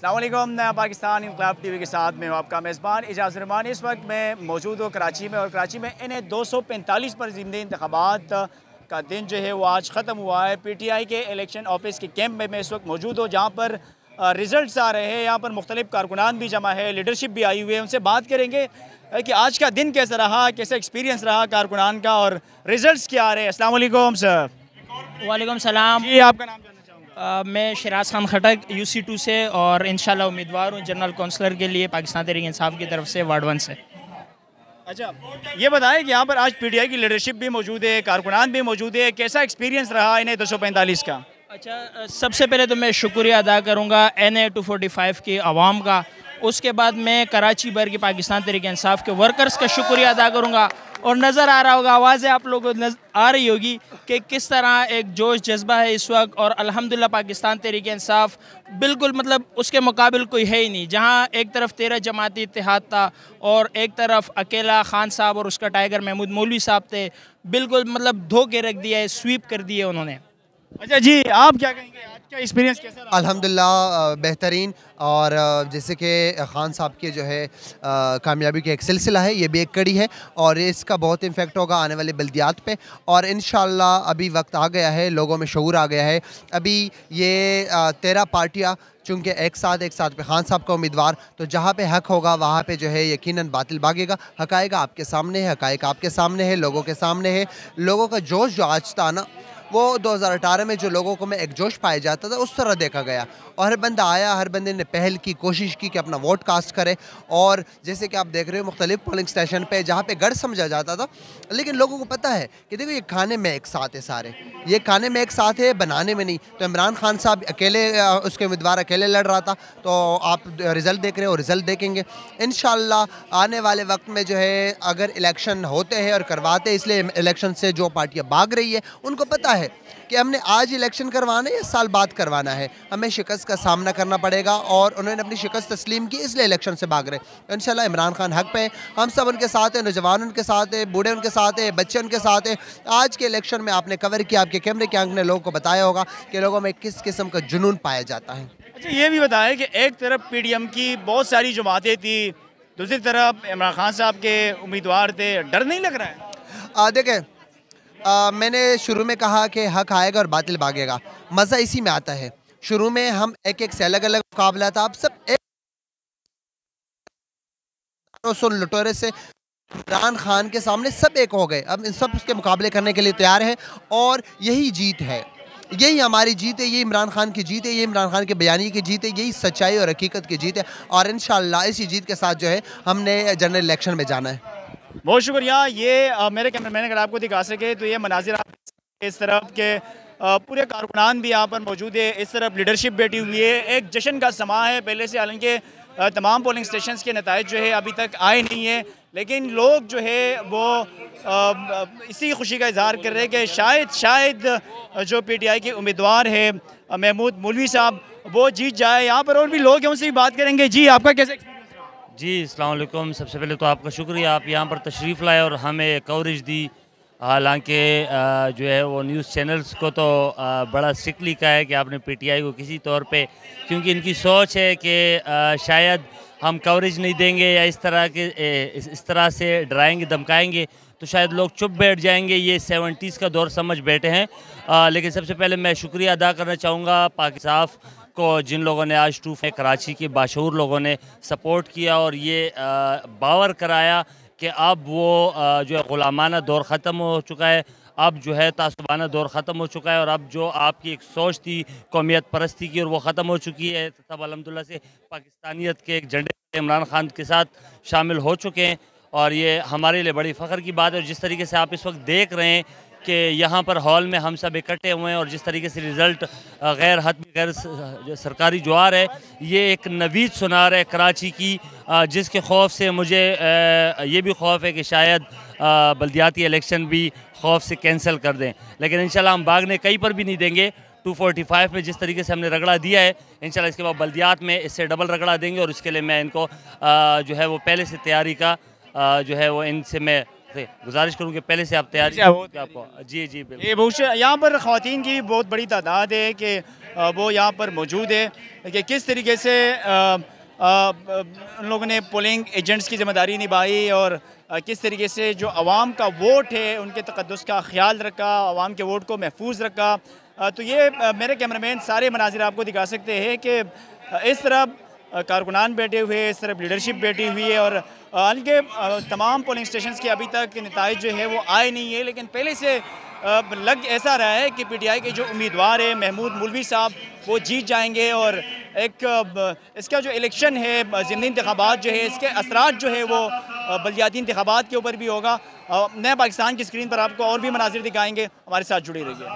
अस्सलाम वालेकुम। पाकिस्तान इनकलाब टीवी के साथ में हूँ आपका मेज़बान एजाज़ रहमान। इस वक्त मैं मौजूद हूँ कराची में, और कराची में इन्हें 245 पर ज़िमनी इंतखाबात का दिन जो है वो आज ख़त्म हुआ है। PTI के इलेक्शन ऑफिस के कैंप में मैं इस वक्त मौजूद हूँ, जहाँ पर रिज़ल्ट्स आ रहे हैं। यहाँ पर मुख्तलिफ़ कारकुनान भी जमा है, लीडरशिप भी आई हुई है। उनसे बात करेंगे कि आज का दिन कैसा रहा, कैसा एक्सपीरियंस रहा कारकुनान का, और रिज़ल्ट्स क्या आ रहे हैं। अस्सलाम वालेकुम सर। वालेकुम सलाम। जी, आपका नाम जानना चाहूँगा। मैं शराज खान खटक UC2 से, और इंशाल्लाह उम्मीदवार हूँ जनरल काउंसलर के लिए पाकिस्तान तहरीक इंसाफ की तरफ से वार्ड 1 से। अच्छा, ये बताएं कि यहाँ पर आज PTI की लीडरशिप भी मौजूद है, कारकुनान भी मौजूद है, कैसा एक्सपीरियंस रहा इन्हें 245 का? अच्छा, सबसे पहले तो मैं शुक्रिया अदा करूँगा NA 245 की आवाम का। उसके बाद मैं कराची भर के पाकिस्तान तहरीक इंसाफ के वर्कर्स का शुक्रिया अदा करूँगा। और नज़र आ रहा होगा, आवाज़ें आप लोगों को आ रही होगी कि किस तरह एक जोश जज्बा है इस वक्त। और अल्हम्दुलिल्लाह पाकिस्तान तहरीक इंसाफ बिल्कुल मतलब उसके मुकाबिल कोई है ही नहीं। जहाँ एक तरफ 13 जमाती इत्तेहाद था और एक तरफ अकेला खान साहब और उसका टाइगर महमूद मौलवी साहब थे, बिल्कुल मतलब धो के रख दिया है, स्वीप कर दिए उन्होंने। अच्छा जी, आप क्या कहेंगे, आज का एक्सपीरियंस कैसा रहा? अल्हम्दुलिल्लाह बेहतरीन। और जैसे कि ख़ान साहब के जो है कामयाबी का एक सिलसिला है, ये भी एक कड़ी है और इसका बहुत इम्फेक्ट होगा आने वाले बल्दियात पे। और इंशाअल्लाह अभी वक्त आ गया है, लोगों में शऊर आ गया है। अभी ये 13 पार्टियाँ चूँकि एक साथ पे खान साहब का उम्मीदवार, तो जहाँ पे हक होगा वहाँ पे जो है यकीनन बातिल भागेगा। हक़ाइक़ आपके सामने है, हक़ाइक़ आपके सामने है, लोगों के सामने है। लोगों का जोश जो आज था ना, वो 2018 में जो लोगों को में एक जोश पाया जाता था उस तरह देखा गया। और हर बंदा आया, हर बंदे ने पहल की, कोशिश की कि अपना वोट कास्ट करे। और जैसे कि आप देख रहे हो मुख्तलिफ पोलिंग स्टेशन पे जहाँ पे गढ़ समझा जाता था, लेकिन लोगों को पता है कि देखो ये खाने में एक साथ है, सारे ये खाने में एक साथ है, बनाने में नहीं। तो इमरान खान साहब अकेले, उसके उम्मीदवार अकेले लड़ रहा था, तो आप रिज़ल्ट देख रहे हो, रिज़ल्ट देखेंगे इंशाअल्लाह आने वाले वक्त में जो है। अगर इलेक्शन होते हैं और करवाते, इसलिए इलेक्शन से जो पार्टियाँ भाग रही है उनको पता है कि हमने आज इलेक्शन करवाना है या साल बाद करवाना है, हमें शिकस्त का सामना करना पड़ेगा। और उन्होंने अपनी शिकस्त तस्लीम की, इसलिए इलेक्शन से भाग रहे। इंशाल्लाह इमरान खान हक पे, हम सब उनके साथ हैं, नौजवान उनके साथ हैं, बूढ़े उनके साथ हैं, बच्चे उनके साथ हैं। आज के इलेक्शन में आपने कवर किया, आपके कैमरे के आंख ने लोगों को बताया होगा कि लोगों में किस किस्म का जुनून पाया जाता है। अच्छा, ये भी बताएं कि एक तरफ PDM की बहुत सारी जमातें थी, दूसरी तरफ इमरान खान साहब के उम्मीदवार थे, डर नहीं लग रहा है? देखें, मैंने शुरू में कहा कि हक आएगा और बातिल भागेगा। मज़ा इसी में आता है। शुरू में हम एक से अलग अलग मुकाबला था, अब सब एक लुटेरे से इमरान खान के सामने सब एक हो गए। अब इन सब के मुकाबले करने के लिए तैयार हैं और यही जीत है, यही हमारी जीत है, यही इमरान खान की जीत है, यही इमरान खान के बयानी की जीत है, यही सच्चाई और हकीकत की जीत है। और इंशाअल्लाह इसी जीत के साथ जो है हमने जनरल इलेक्शन में जाना है। बहुत शुक्रिया। ये मेरे कैमरामैन अगर आपको दिखा सके तो ये मनाजिर आप इस तरफ के पूरे कारकुनान भी यहाँ पर मौजूद है, इस तरफ लीडरशिप बैठी हुई है, एक जश्न का समा है पहले से। हालांकि तमाम पोलिंग स्टेशंस के नताइज जो है अभी तक आए नहीं है, लेकिन लोग जो है वो इसी खुशी का इजहार कर रहे हैं कि शायद जो PTI के उम्मीदवार है महमूद मौलवी साहब, वो जीत जाए। यहाँ पर और भी लोग हैं, उनसे भी बात करेंगे। जी, आपका कैसे? जी, अस्सलाम वालेकुम। सबसे पहले तो आपका शुक्रिया, आप यहाँ पर तशरीफ़ लाए और हमें कवरेज दी। हालांकि जो है वो न्यूज़ चैनल्स को तो बड़ा स्ट्रिक्टली कहा है कि आपने PTI को किसी तौर पे, क्योंकि इनकी सोच है कि शायद हम कवरेज नहीं देंगे या इस तरह से डराएंगे धमकाएंगे तो शायद लोग चुप बैठ जाएंगे। ये 70s का दौर समझ बैठे हैं। लेकिन सबसे पहले मैं शुक्रिया अदा करना चाहूँगा पाकिस्तान को, जिन लोगों ने आज कराची के बाशऊर लोगों ने सपोर्ट किया और ये बावर कराया कि अब वो जो है ग़ुलामाना दौर ख़त्म हो चुका है, अब जो है तासुबाना दौर ख़त्म हो चुका है, और अब जो आपकी एक सोच थी कौमियत परस्ती की, और वो ख़त्म हो चुकी है। तब अल्हम्दुलिल्लाह से पाकिस्तानियत के एक झंडे इमरान खान के साथ शामिल हो चुके हैं, और ये हमारे लिए बड़ी फ़ख्र की बात है। और जिस तरीके से आप इस वक्त देख रहे हैं कि यहाँ पर हॉल में हम सब इकट्ठे हुए हैं, और जिस तरीके से रिज़ल्ट गैर सरकारी जो आ रहा है, ये एक नवीद सुनार है कराची की, जिसके खौफ से मुझे ये भी खौफ है कि शायद बल्दियाती इलेक्शन भी खौफ से कैंसिल कर दें। लेकिन इंशाल्लाह हम भागने कहीं पर भी नहीं देंगे। 245 में जिस तरीके से हमने रगड़ा दिया है, इंशाल्लाह इसके बाद बल्दियात में इससे डबल रगड़ा देंगे। और इसके लिए मैं इनको जो है वो पहले से तैयारी का जो है वो इनसे मैं से गुजारिश करूँ कि पहले से आप तैयारी अच्छा, वो आपको जी जी बिल्कुल। ये बहुत यहाँ पर ख़वातीन की बहुत बड़ी तादाद है कि वो यहाँ पर मौजूद है कि किस तरीके से उन लोगों ने पोलिंग एजेंट्स की ज़िम्मेदारी निभाई और किस तरीके से जो आवाम का वोट है उनके तक़द्दुस का ख्याल रखा, आवाम के वोट को महफूज रखा। तो ये मेरे कैमरामैन सारे मनाजिर आपको दिखा सकते हैं कि इस तरफ कारकुनान बैठे हुए, इस तरफ लीडरशिप बैठी हुई है और हालांकि तमाम पोलिंग स्टेशंस के अभी तक नताइज जो है वो आए नहीं है, लेकिन पहले से लग ऐसा रहा है कि पीटीआई के जो उम्मीदवार है महमूद मौलवी साहब वो जीत जाएंगे और एक इसका जो इलेक्शन है ज़िमनी इंतखाबात जो है इसके असरात जो है वो बलदियाती इंतखाबात के ऊपर भी होगा। नया पाकिस्तान की स्क्रीन पर आपको और भी मनाजिर दिखाएंगे, हमारे साथ जुड़े रहिए।